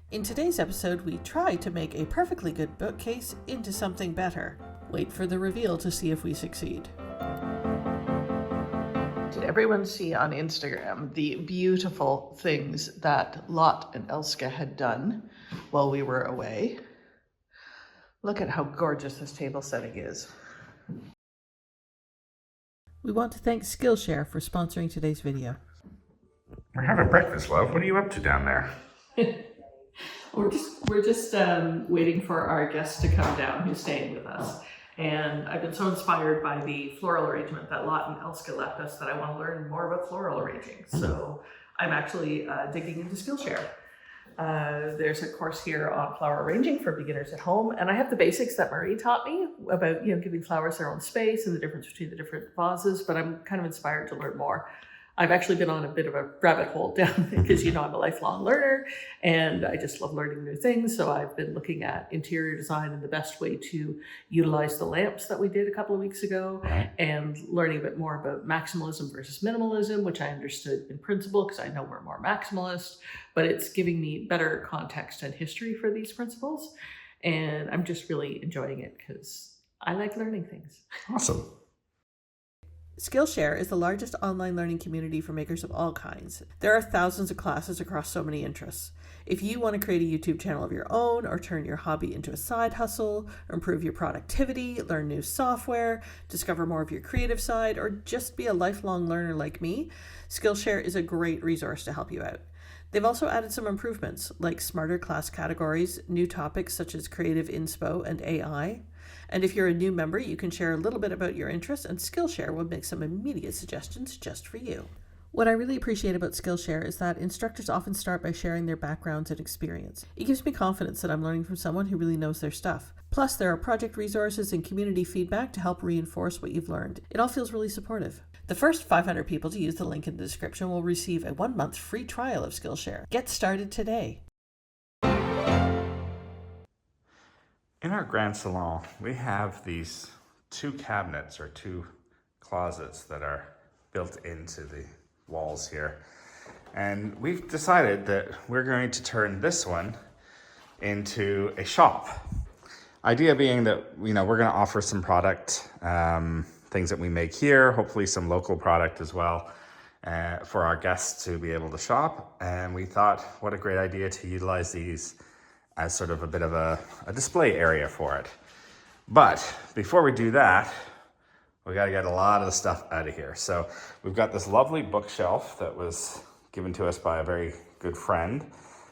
In today's episode, we try to make a perfectly good bookcase into something better. Wait for the reveal to see if we succeed. Did everyone see on Instagram the beautiful things that Lot and Elska had done while we were away? Look at how gorgeous this table setting is. We want to thank Skillshare for sponsoring today's video. We're having breakfast, love. What are you up to down there? We're just waiting for our guest to come down who's staying with us. And I've been so inspired by the floral arrangement that Lot and Elska left us that I want to learn more about floral arranging. So I'm actually digging into Skillshare. There's a course here on flower arranging for beginners at home. And I have the basics that Marie taught me about, giving flowers their own space and the difference between the different vases, but I'm kind of inspired to learn more. I've actually been on a bit of a rabbit hole down because, I'm a lifelong learner and I just love learning new things. So I've been looking at interior design and the best way to utilize the lamps that we did a couple of weeks ago, and learning a bit more about maximalism versus minimalism, which I understood in principle because I know we're more maximalist, but it's giving me better context and history for these principles. And I'm just really enjoying it because I like learning things. Awesome. Skillshare is the largest online learning community for makers of all kinds. There are thousands of classes across so many interests. If you want to create a YouTube channel of your own, or turn your hobby into a side hustle, or improve your productivity, learn new software, discover more of your creative side, or just be a lifelong learner like me, Skillshare is a great resource to help you out. They've also added some improvements, like smarter class categories, new topics such as creative inspo and AI. And if you're a new member, you can share a little bit about your interests, and Skillshare will make some immediate suggestions just for you. What I really appreciate about Skillshare is that instructors often start by sharing their backgrounds and experience. It gives me confidence that I'm learning from someone who really knows their stuff. Plus, there are project resources and community feedback to help reinforce what you've learned. It all feels really supportive. The first 500 people to use the link in the description will receive a 1-month free trial of Skillshare. Get started today. In our grand salon, we have these 2 cabinets or 2 closets that are built into the walls here. And we've decided that we're going to turn this one into a shop. Idea being that, we're going to offer some product, things that we make here, hopefully some local product as well, for our guests to be able to shop. And we thought, what a great idea to utilize these as sort of a bit of a display area for it. But before we do that, we got to get a lot of the stuff out of here. So we've got this lovely bookshelf that was given to us by a very good friend.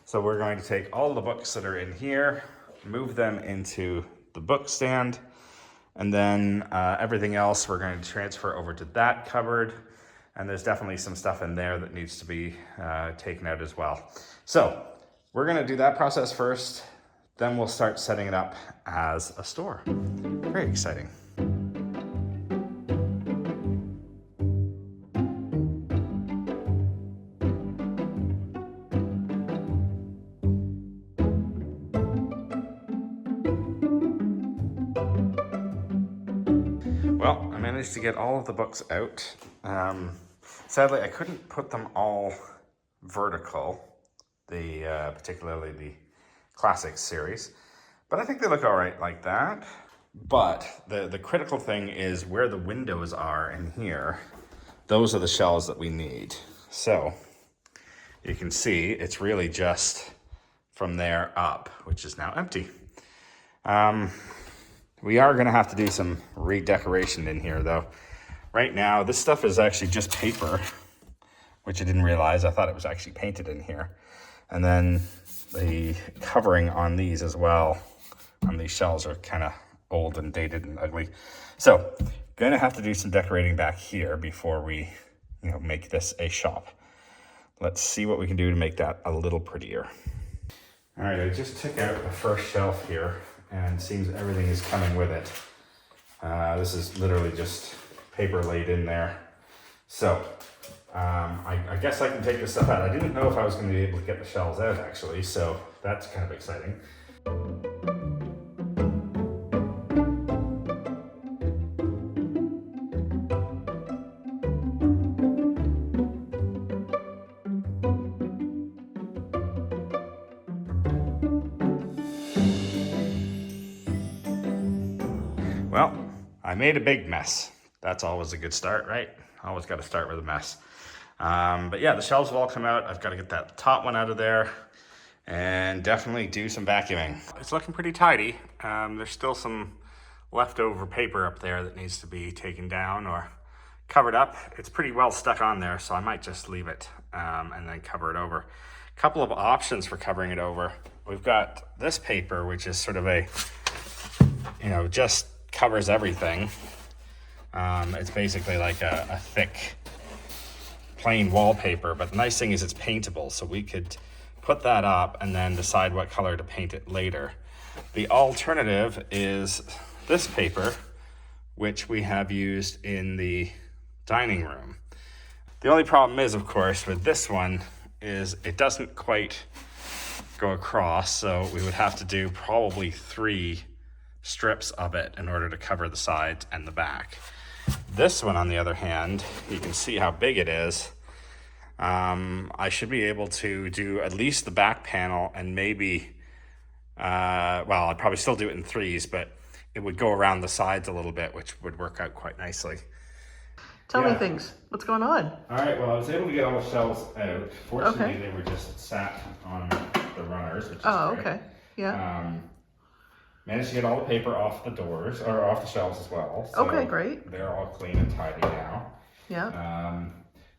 So we're going to take all the books that are in here, move them into the book stand, and then everything else we're going to transfer over to that cupboard. And there's definitely some stuff in there that needs to be taken out as well. So we're going to do that process first, then we'll start setting it up as a store. Very exciting. Well, I managed to get all of the books out. Sadly, I couldn't put them all vertical, particularly the Classics series, but I think they look all right like that. But the critical thing is where the windows are in here. Those are the shelves that we need. So you can see it's really just from there up, which is now empty. We are going to have to do some redecoration in here though. Right now, this stuff is actually just paper, which I didn't realize. I thought it was actually painted in here. And then the covering on these as well, on these shelves, are kind of old and dated and ugly. So gonna have to do some decorating back here before we make this a shop. Let's see what we can do to make that a little prettier. All right, I just took out the first shelf here and it seems everything is coming with it. This is literally just paper laid in there. So I guess I can take this stuff out. I didn't know if I was going to be able to get the shelves out actually, so that's kind of exciting. I made a big mess. That's always a good start, right? Always got to start with a mess. But yeah, the shelves have all come out. I've got to get that top one out of there and definitely do some vacuuming. It's looking pretty tidy. There's still some leftover paper up there that needs to be taken down or covered up. It's pretty well stuck on there, so I might just leave it and then cover it over. A couple of options for covering it over. We've got this paper, which is sort of a, just covers everything. It's basically like a thick, plain wallpaper, but the nice thing is it's paintable, so we could put that up and then decide what color to paint it later. The alternative is this paper, which we have used in the dining room. The only problem is, of course, with this one is it doesn't quite go across, so we would have to do probably 3 strips of it in order to cover the sides and the back. This one, on the other hand, you can see how big it is. I should be able to do at least the back panel and maybe, I'd probably still do it in 3s, but it would go around the sides a little bit, which would work out quite nicely. Tell me things. What's going on? All right, well, I was able to get all the shelves out. Fortunately, they were just sat on the runners, which is great. Okay. Yeah. Managed to get all the paper off the doors, or off the shelves as well. So okay, great. They're all clean and tidy now. Yeah.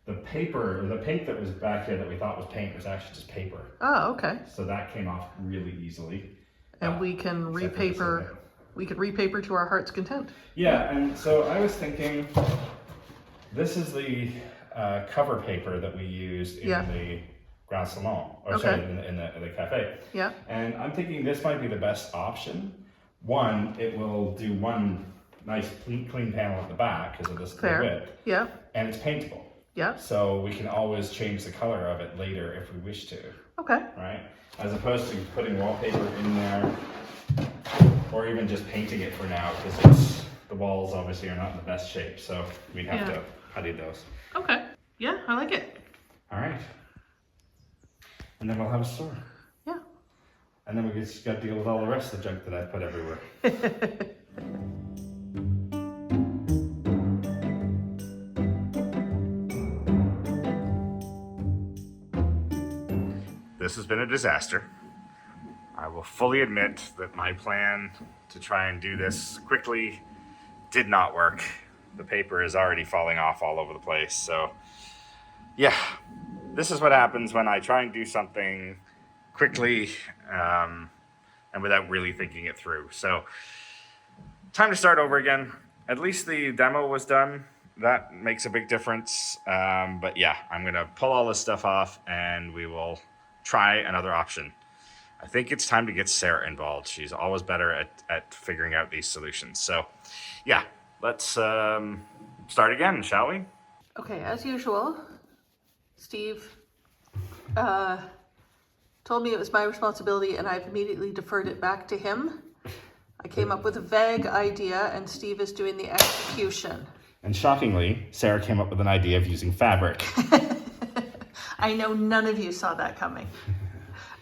The paint that was back here that we thought was paint was actually just paper. Oh, okay. So that came off really easily. And we can repaper. We could repaper to our heart's content. Yeah, and so I was thinking, this is the cover paper that we used in the Grand Salon, in the cafe. Yeah. And I'm thinking this might be the best option. One, it will do one nice clean panel at the back because of this width. Yeah. And it's paintable. Yeah. So we can always change the color of it later if we wish to. Okay. Right? As opposed to putting wallpaper in there or even just painting it for now because the walls obviously are not in the best shape. So we'd have to putty those. Okay. Yeah, I like it. All right. And then we'll have a store. Yeah. And then we just got to deal with all the rest of the junk that I put everywhere. This has been a disaster. I will fully admit that my plan to try and do this quickly did not work. The paper is already falling off all over the place. So yeah, this is what happens when I try and do something quickly and without really thinking it through. So time to start over again. At least the demo was done. That makes a big difference. But yeah, I'm gonna pull all this stuff off and we will try another option. I think it's time to get Sara involved. She's always better at figuring out these solutions. So yeah, let's start again, shall we? Okay, as usual, Steve told me it was my responsibility and I've immediately deferred it back to him. I came up with a vague idea and Steve is doing the execution. And shockingly, Sara came up with an idea of using fabric. I know none of you saw that coming.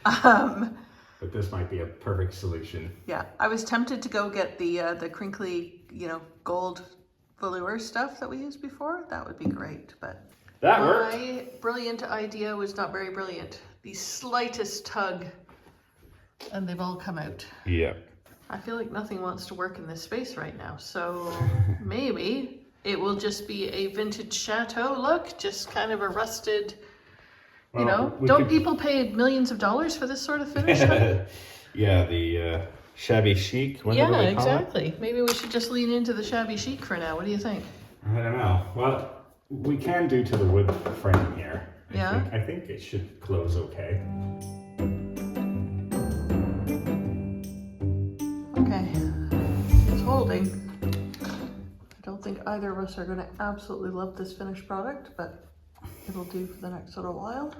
But this might be a perfect solution. Yeah, I was tempted to go get the crinkly, gold velour stuff that we used before. That would be great, but that worked. My brilliant idea was not very brilliant. The slightest tug, and they've all come out. Yeah. I feel like nothing wants to work in this space right now, so maybe it will just be a vintage Chateau look, just kind of a rusted. Don't people pay millions of dollars for this sort of finish? Yeah, the shabby chic. Yeah, exactly. Maybe we should just lean into the shabby chic for now. What do you think? I don't know. Well, we can do to the wood frame here. I think it should close okay. Okay, it's holding. I don't think either of us are going to absolutely love this finished product, but it'll do for the next little while.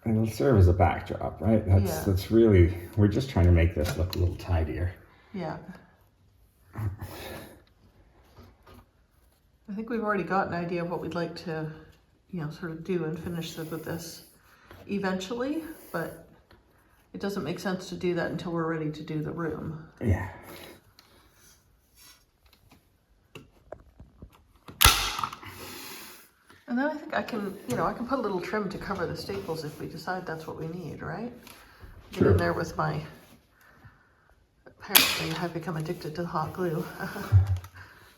It'll serve as a backdrop, right? That's really, we're just trying to make this look a little tidier. Yeah. I think we've already got an idea of what we'd like to, sort of do and finish with this eventually, but it doesn't make sense to do that until we're ready to do the room. Yeah. And then I think I can, I can put a little trim to cover the staples if we decide that's what we need, right? Get in there with my, apparently I've become addicted to the hot glue.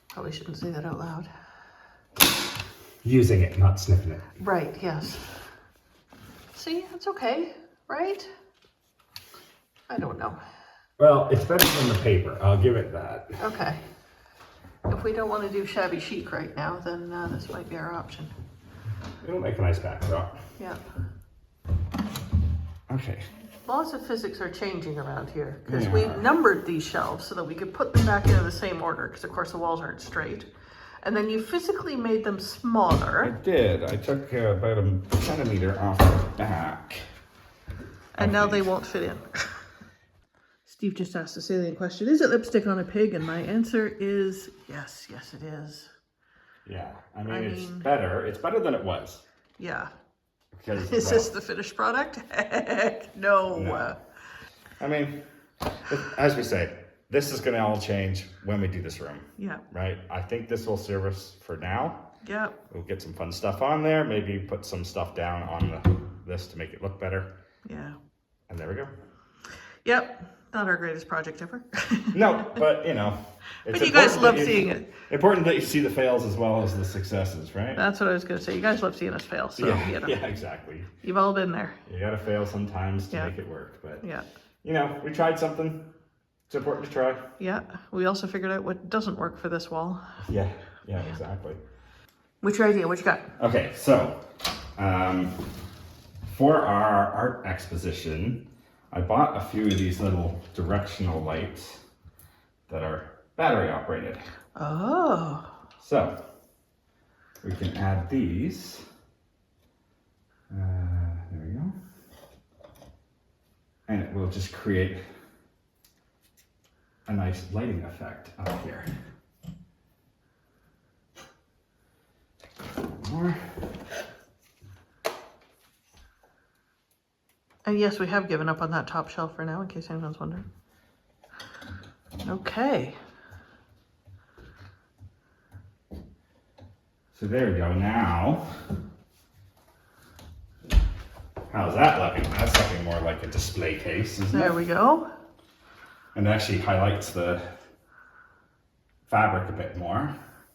Probably shouldn't say that out loud. Using it, not sniffing it. Right, yes. See, it's okay, right? I don't know. Well, it's better than the paper, I'll give it that. Okay. If we don't want to do shabby chic right now, then this might be our option. It'll make a nice backdrop. Yeah. Okay. Laws of physics are changing around here because we numbered these shelves so that we could put them back into the same order because of course the walls aren't straight. And then you physically made them smaller. I did. I took about a centimeter off the back. And now they won't fit in. Steve just asked a salient question. Is it lipstick on a pig? And my answer is yes. Yes, it is. Yeah. I mean, it's better. It's better than it was. Yeah. Because, is this the finished product? Heck no. No. I mean, as we say, this is going to all change when we do this room. Yeah. Right? I think this will serve us for now. Yeah. We'll get some fun stuff on there. Maybe put some stuff down on this to make it look better. Yeah. And there we go. Yep. Not our greatest project ever. No, but it's but you guys love seeing it. Important that you see the fails as well as the successes, right? That's what I was going to say. You guys love seeing us fail. So, yeah, exactly. You've all been there. You got to fail sometimes to make it work. But, we tried something. It's important to try. Yeah. We also figured out what doesn't work for this wall. Yeah, exactly. What's your idea? What you got? Okay, so for our art exposition, I bought a few of these little directional lights that are battery operated. Oh. So we can add these. There we go. And it will just create a nice lighting effect up here. More. And yes, we have given up on that top shelf for now, in case anyone's wondering. Okay. So there we go. Now, how's that looking? That's looking more like a display case, isn't it? There we go. And it actually highlights the fabric a bit more.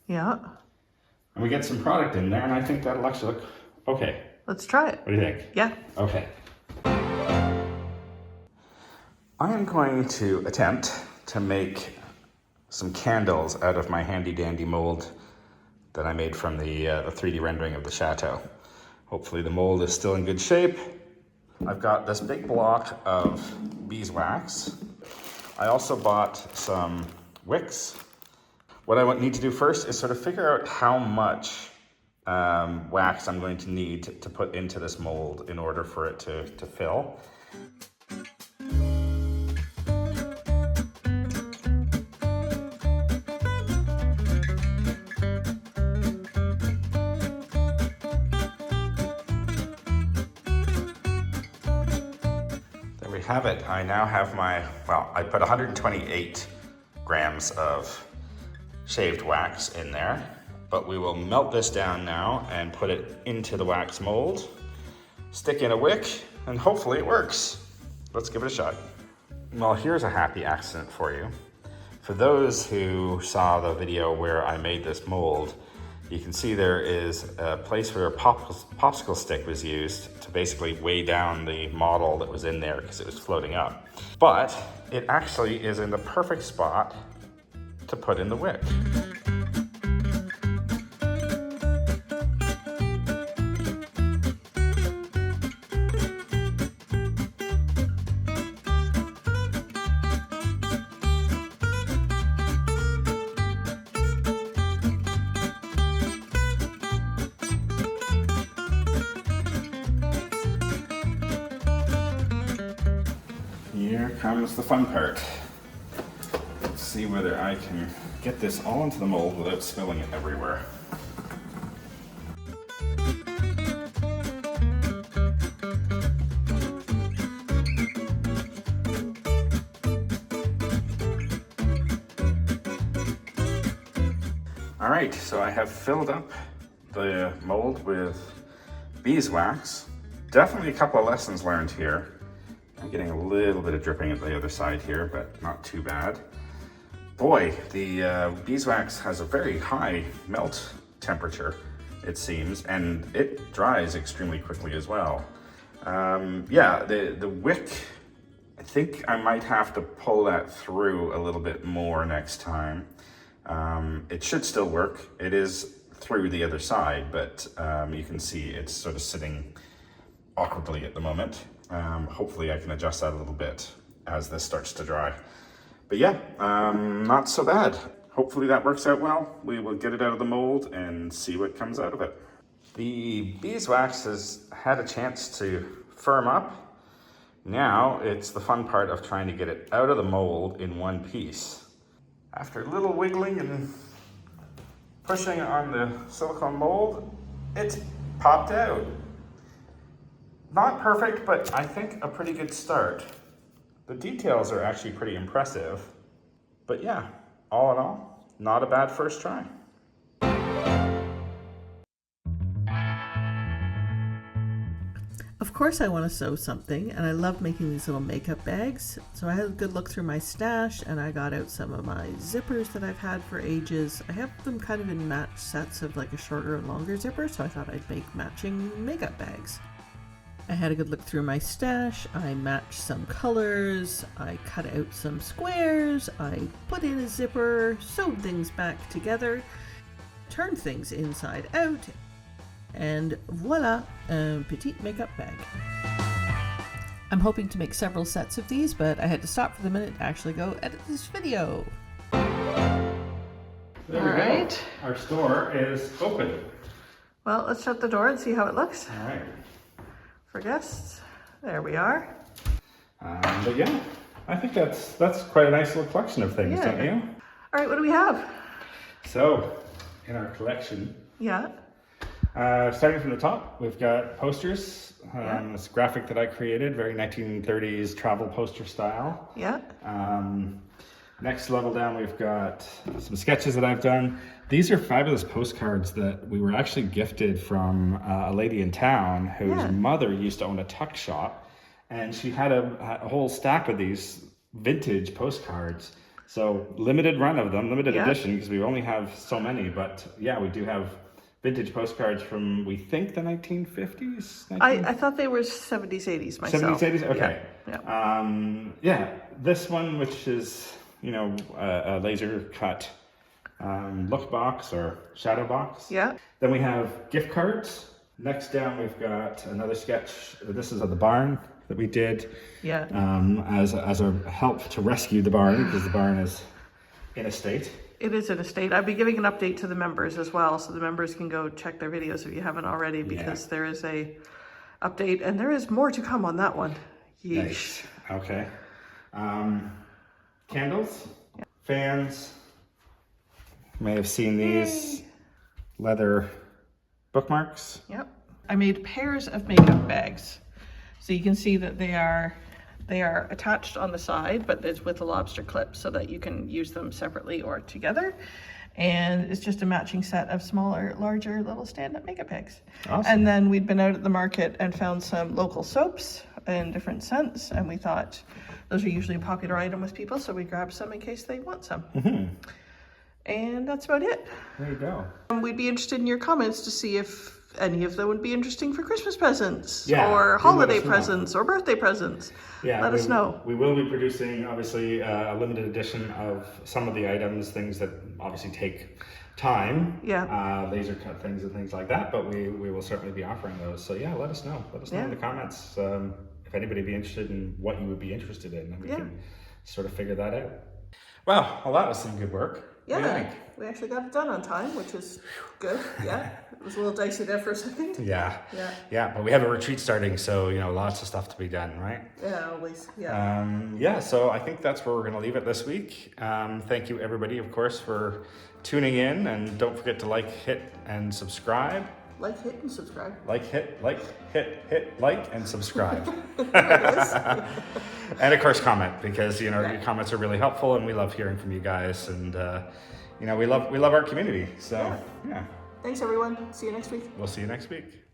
Yeah. And we get some product in there, and I think that'll actually look okay. Let's try it. What do you think? Yeah. Okay. I am going to attempt to make some candles out of my handy dandy mold that I made from the 3D rendering of the Chateau. Hopefully the mold is still in good shape. I've got this big block of beeswax. I also bought some wicks. What I need to do first is sort of figure out how much wax I'm going to need to put into this mold in order for it to fill. Have it. I now have I put 128 grams of shaved wax in there, but we will melt this down now and put it into the wax mold, stick in a wick, and hopefully it works. Let's give it a shot. Well, here's a happy accident for you. For those who saw the video where I made this mold, you can see there is a place where a popsicle stick was used to basically weigh down the model that was in there because it was floating up. But it actually is in the perfect spot to put in the wick. Here comes the fun part. Let's see whether I can get this all into the mold without spilling it everywhere. All right, so I have filled up the mold with beeswax. Definitely a couple of lessons learned here. I'm getting a little bit of dripping at the other side here, but not too bad. Boy, the beeswax has a very high melt temperature, it seems, and it dries extremely quickly as well. Yeah, the wick, I think I might have to pull that through a little bit more next time. It should still work. It is through the other side, but you can see it's sort of sitting awkwardly at the moment. Hopefully I can adjust that a little bit as this starts to dry. But yeah, not so bad. Hopefully that works out well. We will get it out of the mold and see what comes out of it. The beeswax has had a chance to firm up. Now it's the fun part of trying to get it out of the mold in one piece. After a little wiggling and pushing on the silicone mold, it's popped out. Not perfect, but I think a pretty good start. The details are actually pretty impressive. But yeah, all in all, not a bad first try. Of course I want to sew something, and I love making these little makeup bags. So I had a good look through my stash, and I got out some of my zippers that I've had for ages. I have them kind of in matched sets of like a shorter and longer zipper, so I thought I'd make matching makeup bags. I had a good look through my stash. I matched some colors. I cut out some squares. I put in a zipper, sewed things back together, turned things inside out, and voila, a petite makeup bag. I'm hoping to make several sets of these, but I had to stop for the minute to actually go edit this video. There we go. Our store is open. Well, let's shut the door and see how it looks. All right. For guests. There we are. But yeah, I think that's quite a nice little collection of things, don't you? All right, what do we have? So, in our collection, Yeah. starting from the top, we've got posters. This graphic that I created, very 1930s travel poster style. Yeah. Next level down, we've got some sketches that I've done. These are fabulous postcards that we were actually gifted from a lady in town whose mother used to own a tuck shop, and she had a whole stack of these vintage postcards. So limited run of them, limited edition, because we only have so many. But yeah, we do have vintage postcards from, we think, the 1950s? I thought they were 70s, 80s myself. 70s, 80s? Okay. Yeah. This one, which is, you know, a laser cut look box or shadow box. Yeah. Then we have gift cards. Next down, we've got another sketch. This is of the barn that we did. Yeah. As a help to rescue the barn, because the barn is in a state. It is in a state. I'll be giving an update to the members as well, so the members can go check their videos if you haven't already, because there is a update, and there is more to come on that one. Yeesh. Nice. Okay. Candles, fans. You may have seen these. Leather bookmarks. Yep. I made pairs of makeup bags. So you can see that they are attached on the side, but it's with a lobster clip so that you can use them separately or together. And it's just a matching set of smaller, larger little stand-up makeup bags. Awesome. And then we'd been out at the market and found some local soaps in different scents, and we thought those are usually a popular item with people, so we grabbed some in case they want some. Mm-hmm. And that's about it. There you go. We'd be interested in your comments to see if any of them would be interesting for Christmas presents or holiday presents or birthday presents. Yeah, let us know. We will be producing, obviously, a limited edition of some of the items, things that obviously take time. Yeah. Laser cut things and things like that, but we will certainly be offering those. So yeah, let us know. Let us know in the comments if anybody would be interested in what you would be interested in, and we can sort of figure that out. Well, that was some good work. Yeah, we actually got it done on time, which is good. Yeah, it was a little dicey there for a second. Yeah, but we have a retreat starting, so you know, lots of stuff to be done, right? Yeah, always. Yeah. So I think that's where we're going to leave it this week. Thank you, everybody, of course, for tuning in, and don't forget to like, hit, and subscribe. Like, hit, and subscribe. Hit, and subscribe. And of course, comment, because you know your comments are really helpful, and we love hearing from you guys, and you know we love our community. So yeah. Thanks, everyone. See you next week. We'll see you next week.